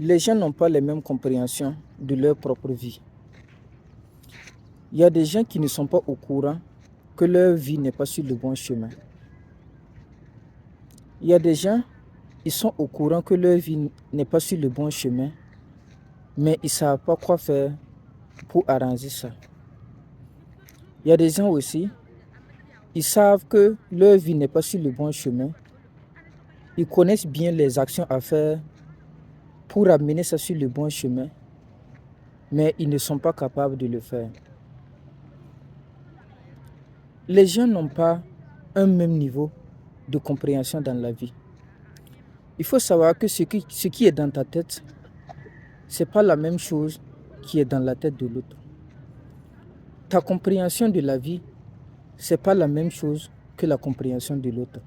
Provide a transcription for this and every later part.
Les gens n'ont pas les mêmes compréhensions de leur propre vie. Il y a des gens qui ne sont pas au courant que leur vie n'est pas sur le bon chemin. Il y a des gens, ils sont au courant que leur vie n'est pas sur le bon chemin, mais ils ne savent pas quoi faire pour arranger ça. Il y a des gens aussi, ils savent que leur vie n'est pas sur le bon chemin. Ils connaissent bien les actions à faire pour amener ça sur le bon chemin, mais ils ne sont pas capables de le faire. Les gens n'ont pas un même niveau de compréhension dans la vie. Il faut savoir que ce qui est dans ta tête, ce n'est pas la même chose qui est dans la tête de l'autre. Ta compréhension de la vie, ce n'est pas la même chose que la compréhension de l'autre.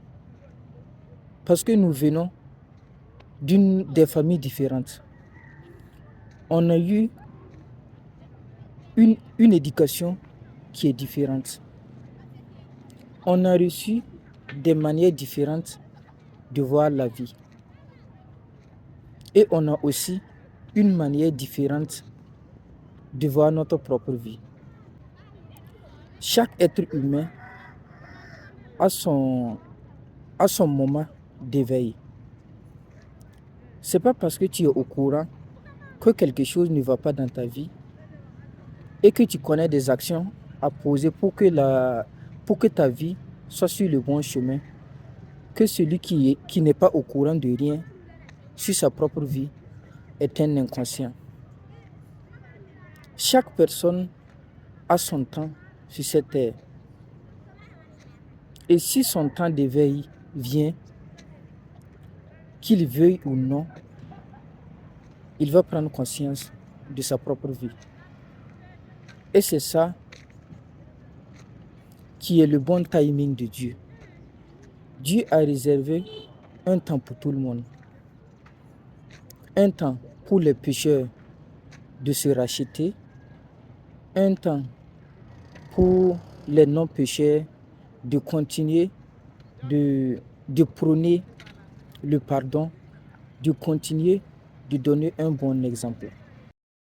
Parce que nous venons des familles différentes. On a eu une éducation qui est différente. On a reçu des manières différentes de voir la vie. Et on a aussi une manière différente de voir notre propre vie. Chaque être humain a son moment d'éveil. Ce n'est pas parce que tu es au courant que quelque chose ne va pas dans ta vie et que tu connais des actions à poser pour que ta vie soit sur le bon chemin, que celui qui n'est pas au courant de rien sur sa propre vie est un inconscient. Chaque personne a son temps sur cette terre. Et si son temps d'éveil vient, qu'il veuille ou non, il va prendre conscience de sa propre vie. Et c'est ça qui est le bon timing de Dieu. Dieu a réservé un temps pour tout le monde. Un temps pour les pécheurs de se racheter. Un temps pour les non-pécheurs de continuer de prôner le pardon, de continuer de donner un bon exemple.